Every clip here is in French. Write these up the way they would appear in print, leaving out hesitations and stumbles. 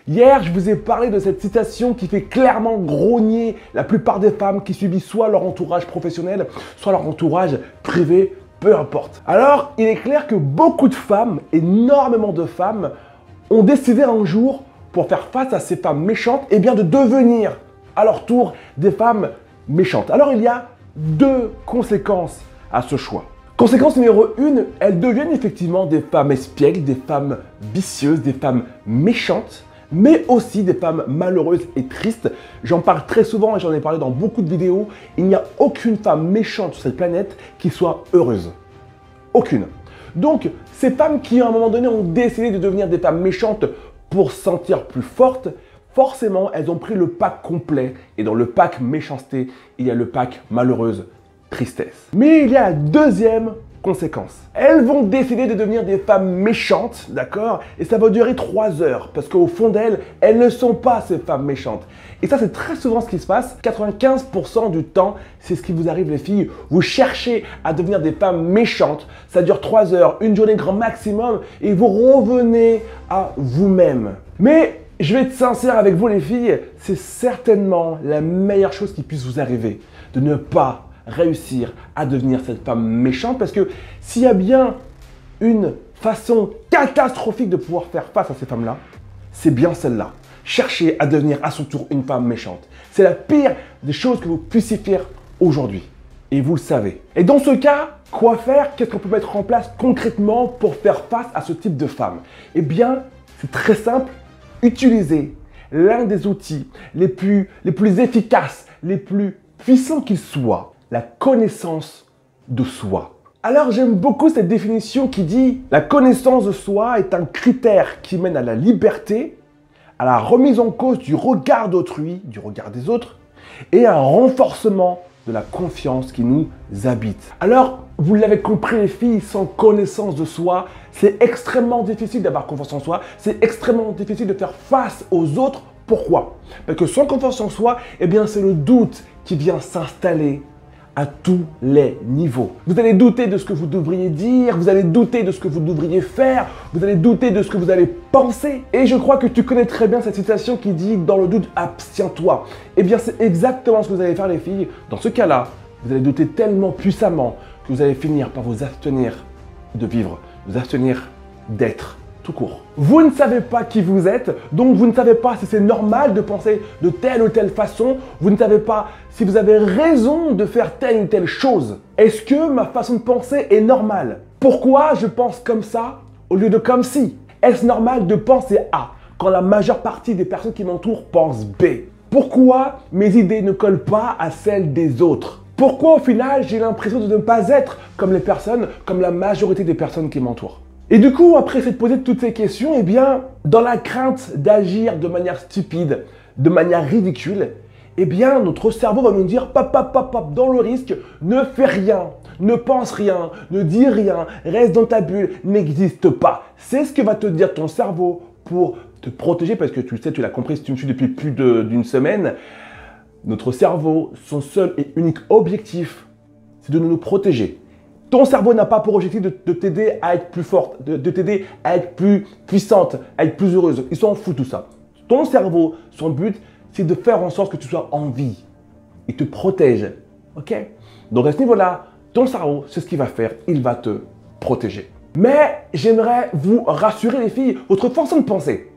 Hier, je vous ai parlé de cette citation qui fait clairement grogner la plupart des femmes qui subissent soit leur entourage professionnel, soit leur entourage privé, peu importe. Alors, il est clair que beaucoup de femmes, énormément de femmes, ont décidé un jour, pour faire face à ces femmes méchantes, eh bien de devenir à leur tour des femmes méchantes. Alors, il y a deux conséquences à ce choix. Conséquence numéro 1, elles deviennent effectivement des femmes espiègles, des femmes vicieuses, des femmes méchantes, mais aussi des femmes malheureuses et tristes. J'en parle très souvent et j'en ai parlé dans beaucoup de vidéos. Il n'y a aucune femme méchante sur cette planète qui soit heureuse. Aucune. Donc, ces femmes qui, à un moment donné, ont décidé de devenir des femmes méchantes pour se sentir plus fortes, forcément, elles ont pris le pack complet. Et dans le pack méchanceté, il y a le pack malheureuse, tristesse. Mais il y a la deuxième conséquence. Elles vont décider de devenir des femmes méchantes, d'accord? Et ça va durer 3 heures, parce qu'au fond d'elles, elles ne sont pas ces femmes méchantes. Et ça, c'est très souvent ce qui se passe. 95% du temps, c'est ce qui vous arrive les filles. Vous cherchez à devenir des femmes méchantes. Ça dure 3 heures, une journée grand maximum, et vous revenez à vous-même. Mais je vais être sincère avec vous les filles, c'est certainement la meilleure chose qui puisse vous arriver, de ne pas réussir à devenir cette femme méchante, parce que s'il y a bien une façon catastrophique de pouvoir faire face à ces femmes-là, c'est bien celle-là. Chercher à devenir à son tour une femme méchante. C'est la pire des choses que vous puissiez faire aujourd'hui. Et vous le savez. Et dans ce cas, quoi faire? Qu'est-ce qu'on peut mettre en place concrètement pour faire face à ce type de femme? Eh bien, c'est très simple. Utilisez l'un des outils les plus efficaces, les plus puissants qu'ils soient, la connaissance de soi. Alors j'aime beaucoup cette définition qui dit « La connaissance de soi est un critère qui mène à la liberté, à la remise en cause du regard d'autrui, du regard des autres, et à un renforcement de la confiance qui nous habite. » Alors, vous l'avez compris les filles, sans connaissance de soi, c'est extrêmement difficile d'avoir confiance en soi, c'est extrêmement difficile de faire face aux autres. Pourquoi? Parce que sans confiance en soi, eh bien c'est le doute qui vient s'installer à tous les niveaux. Vous allez douter de ce que vous devriez dire, vous allez douter de ce que vous devriez faire, vous allez douter de ce que vous allez penser. Et je crois que tu connais très bien cette citation qui dit « dans le doute, abstiens-toi ». Eh bien, c'est exactement ce que vous allez faire les filles. Dans ce cas-là, vous allez douter tellement puissamment que vous allez finir par vous abstenir de vivre, vous abstenir d'être. Tout court. Vous ne savez pas qui vous êtes, donc vous ne savez pas si c'est normal de penser de telle ou telle façon, vous ne savez pas si vous avez raison de faire telle ou telle chose. Est-ce que ma façon de penser est normale? Pourquoi je pense comme ça au lieu de comme si? Est-ce normal de penser A quand la majeure partie des personnes qui m'entourent pensent B? Pourquoi mes idées ne collent pas à celles des autres? Pourquoi au final j'ai l'impression de ne pas être comme les personnes, comme la majorité des personnes qui m'entourent? Et du coup, après s'être posé toutes ces questions, eh bien, dans la crainte d'agir de manière stupide, de manière ridicule, eh bien, notre cerveau va nous dire, dans le risque, ne fais rien, ne pense rien, ne dis rien, reste dans ta bulle, n'existe pas. C'est ce que va te dire ton cerveau pour te protéger, parce que tu le sais, tu l'as compris si tu me suis depuis plus d'une semaine, notre cerveau, son seul et unique objectif, c'est de nous protéger. Ton cerveau n'a pas pour objectif de t'aider à être plus forte, de t'aider à être plus puissante, à être plus heureuse. Il s'en fout tout ça. Ton cerveau, son but, c'est de faire en sorte que tu sois en vie. Il te protège. Ok? Donc à ce niveau-là, ton cerveau, c'est ce qu'il va faire. Il va te protéger. Mais j'aimerais vous rassurer les filles, votre façon de penser,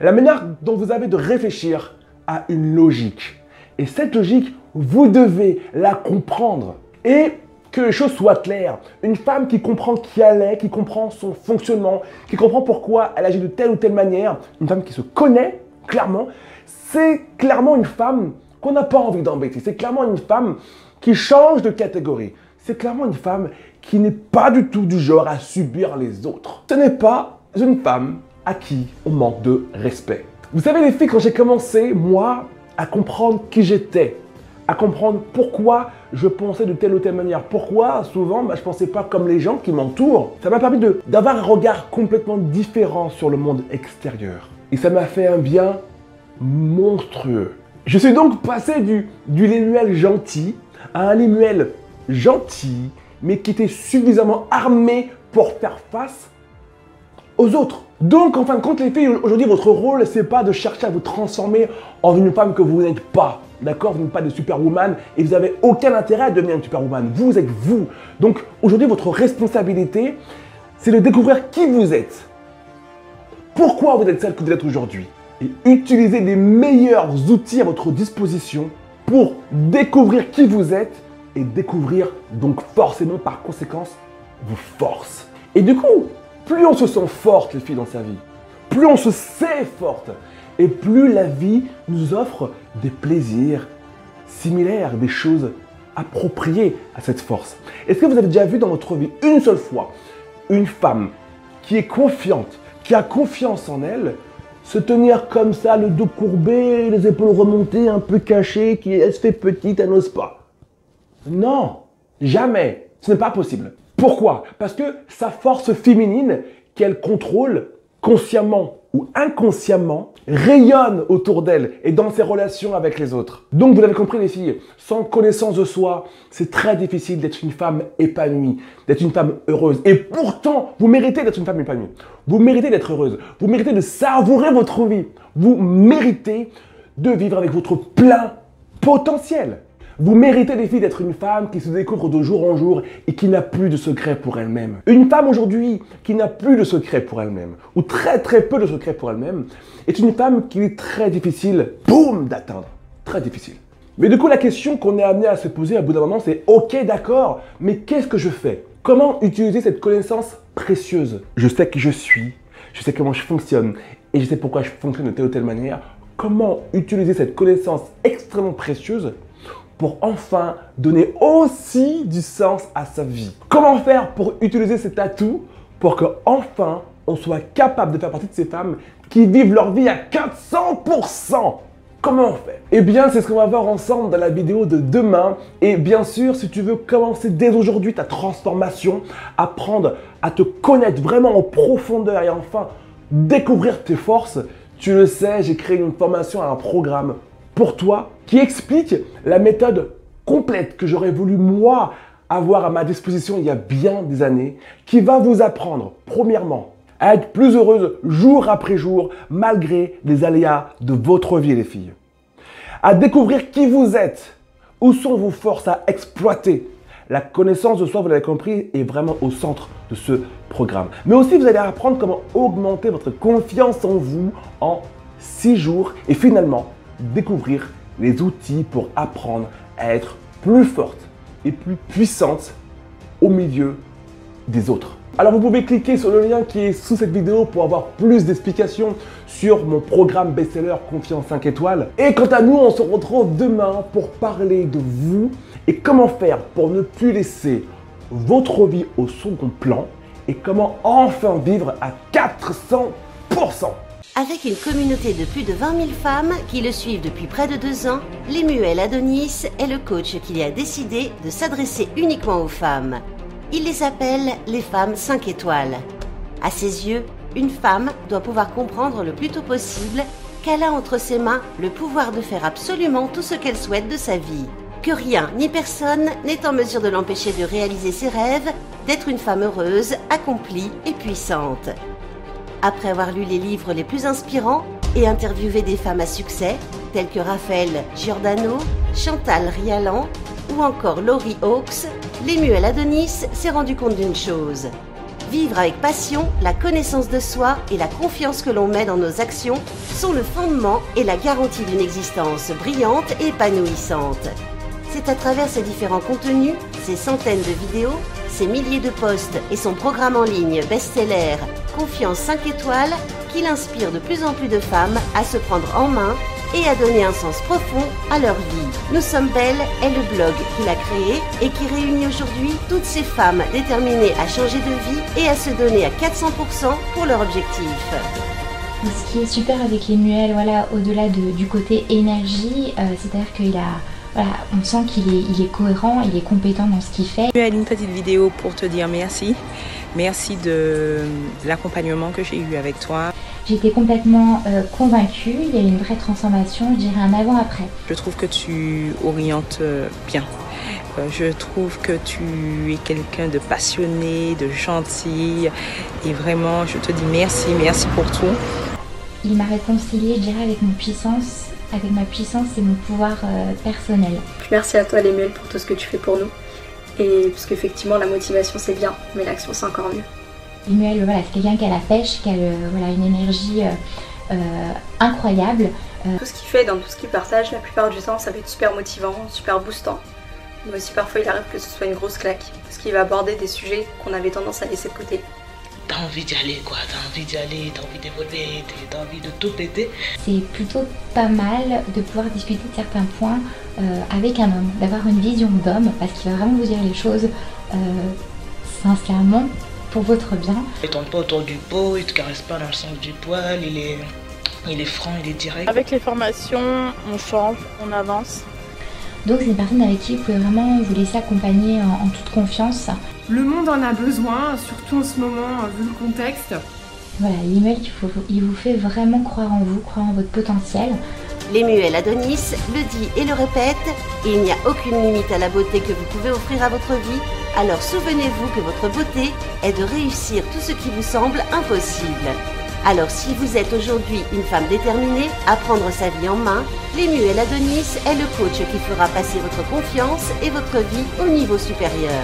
la manière dont vous avez de réfléchir a une logique. Et cette logique, vous devez la comprendre. Et que les choses soient claires. Une femme qui comprend qui elle est, qui comprend son fonctionnement, qui comprend pourquoi elle agit de telle ou telle manière, une femme qui se connaît clairement, c'est clairement une femme qu'on n'a pas envie d'embêter. C'est clairement une femme qui change de catégorie. C'est clairement une femme qui n'est pas du tout du genre à subir les autres. Ce n'est pas une femme à qui on manque de respect. Vous savez les filles, quand j'ai commencé, moi, à comprendre qui j'étais, à comprendre pourquoi je pensais de telle ou telle manière. Pourquoi souvent je ne pensais pas comme les gens qui m'entourent. Ça m'a permis d'avoir un regard complètement différent sur le monde extérieur. Et ça m'a fait un bien monstrueux. Je suis donc passé du Lémuel gentil à un Lémuel gentil, mais qui était suffisamment armé pour faire face aux autres. Donc, en fin de compte, les filles, aujourd'hui, votre rôle, c'est pas de chercher à vous transformer en une femme que vous n'êtes pas. D'accord? Vous n'êtes pas de superwoman et vous n'avez aucun intérêt à devenir une superwoman. Vous êtes vous. Donc, aujourd'hui, votre responsabilité, c'est de découvrir qui vous êtes. Pourquoi vous êtes celle que vous êtes aujourd'hui. Et utiliser les meilleurs outils à votre disposition pour découvrir qui vous êtes et découvrir donc forcément par conséquence vos forces. Et du coup, plus on se sent forte les filles dans sa vie, plus on se sait forte et plus la vie nous offre des plaisirs similaires, des choses appropriées à cette force. Est-ce que vous avez déjà vu dans votre vie une seule fois une femme qui est confiante, qui a confiance en elle, se tenir comme ça, le dos courbé, les épaules remontées, un peu cachées, elle se fait petite, elle n'ose pas? Non, jamais. Ce n'est pas possible. Pourquoi? Parce que sa force féminine, qu'elle contrôle consciemment ou inconsciemment, rayonne autour d'elle et dans ses relations avec les autres. Donc vous l'avez compris les filles, sans connaissance de soi, c'est très difficile d'être une femme épanouie, d'être une femme heureuse. Et pourtant, vous méritez d'être une femme épanouie. Vous méritez d'être heureuse. Vous méritez de savourer votre vie. Vous méritez de vivre avec votre plein potentiel. Vous méritez les filles d'être une femme qui se découvre de jour en jour et qui n'a plus de secret pour elle-même. Une femme aujourd'hui qui n'a plus de secret pour elle-même, ou très peu de secret pour elle-même, est une femme qui est très difficile, boum, d'atteindre. Très difficile. Mais du coup, la question qu'on est amené à se poser à bout d'un moment, c'est ok, d'accord, mais qu'est-ce que je fais? Comment utiliser cette connaissance précieuse? Je sais qui je suis, je sais comment je fonctionne, et je sais pourquoi je fonctionne de telle ou telle manière. Comment utiliser cette connaissance extrêmement précieuse pour enfin donner aussi du sens à sa vie? Comment faire pour utiliser cet atout pour que enfin on soit capable de faire partie de ces femmes qui vivent leur vie à 400%? Comment on fait? Eh bien, c'est ce qu'on va voir ensemble dans la vidéo de demain. Et bien sûr, si tu veux commencer dès aujourd'hui ta transformation, apprendre à te connaître vraiment en profondeur et enfin découvrir tes forces, tu le sais, j'ai créé une formation, un programme pour toi qui explique la méthode complète que j'aurais voulu moi avoir à ma disposition il y a bien des années, qui va vous apprendre premièrement à être plus heureuse jour après jour malgré les aléas de votre vie les filles, à découvrir qui vous êtes, où sont vos forces à exploiter. La connaissance de soi, vous l'avez compris, est vraiment au centre de ce programme. Mais aussi vous allez apprendre comment augmenter votre confiance en vous en 6 jours et finalement découvrir les outils pour apprendre à être plus forte et plus puissante au milieu des autres. Alors vous pouvez cliquer sur le lien qui est sous cette vidéo pour avoir plus d'explications sur mon programme best-seller Confiance 5 étoiles. Et quant à nous, on se retrouve demain pour parler de vous et comment faire pour ne plus laisser votre vie au second plan et comment enfin vivre à 400%. Avec une communauté de plus de 20 000 femmes qui le suivent depuis près de 2 ans, Lemuel Adonis est le coach qui a décidé de s'adresser uniquement aux femmes. Il les appelle les femmes 5 étoiles. À ses yeux, une femme doit pouvoir comprendre le plus tôt possible qu'elle a entre ses mains le pouvoir de faire absolument tout ce qu'elle souhaite de sa vie. Que rien ni personne n'est en mesure de l'empêcher de réaliser ses rêves, d'être une femme heureuse, accomplie et puissante. Après avoir lu les livres les plus inspirants et interviewé des femmes à succès, telles que Raphaël Giordano, Chantal Rialan ou encore Laurie Hawkes, Lemuel Adonis s'est rendu compte d'une chose. Vivre avec passion, la connaissance de soi et la confiance que l'on met dans nos actions sont le fondement et la garantie d'une existence brillante et épanouissante. C'est à travers ses différents contenus, ses centaines de vidéos, ses milliers de posts et son programme en ligne best-seller Confiance 5 étoiles qu'il inspire de plus en plus de femmes à se prendre en main et à donner un sens profond à leur vie. Nous sommes belles est le blog qu'il a créé et qui réunit aujourd'hui toutes ces femmes déterminées à changer de vie et à se donner à 400% pour leur objectif. Ce qui est super avec Lemuel, voilà, au-delà du côté énergie, c'est-à-dire qu'il a... Voilà, on sent qu'il est cohérent, il est compétent dans ce qu'il fait. Tu as une petite vidéo pour te dire merci. Merci de l'accompagnement que j'ai eu avec toi. J'étais complètement convaincue, il y a eu une vraie transformation, je dirais un avant-après. Je trouve que tu orientes bien. Je trouve que tu es quelqu'un de passionné, de gentil. Et vraiment, je te dis merci, merci pour tout. Il m'a réconciliée, je dirais, avec ma puissance et mon pouvoir personnel. Merci à toi Lemuel pour tout ce que tu fais pour nous. Et parce qu'effectivement la motivation c'est bien, mais l'action c'est encore mieux. Lemuel, voilà, c'est quelqu'un qui a la pêche, qui a voilà, une énergie incroyable. Tout ce qu'il fait, dans tout ce qu'il partage, la plupart du temps ça va être super motivant, super boostant. Mais aussi parfois il arrive que ce soit une grosse claque, parce qu'il va aborder des sujets qu'on avait tendance à laisser de côté. T'as envie d'y aller quoi, t'as envie d'y aller, t'as envie d'évoluer, t'as envie de tout péter. C'est plutôt pas mal de pouvoir discuter de certains points avec un homme, d'avoir une vision d'homme, parce qu'il va vraiment vous dire les choses sincèrement pour votre bien. Il tourne pas autour du pot, il te caresse pas dans le sens du poil, il est franc, il est direct. Avec les formations, on change, on avance. Donc c'est une personne avec qui vous pouvez vraiment vous laisser accompagner en toute confiance. Le monde en a besoin, surtout en ce moment, vu le contexte. Voilà, Lemuel, il vous fait vraiment croire en vous, croire en votre potentiel. Lemuel Adonis le dit et le répète, il n'y a aucune limite à la beauté que vous pouvez offrir à votre vie, alors souvenez-vous que votre beauté est de réussir tout ce qui vous semble impossible. Alors si vous êtes aujourd'hui une femme déterminée à prendre sa vie en main, Lemuel Adonis est le coach qui fera passer votre confiance et votre vie au niveau supérieur.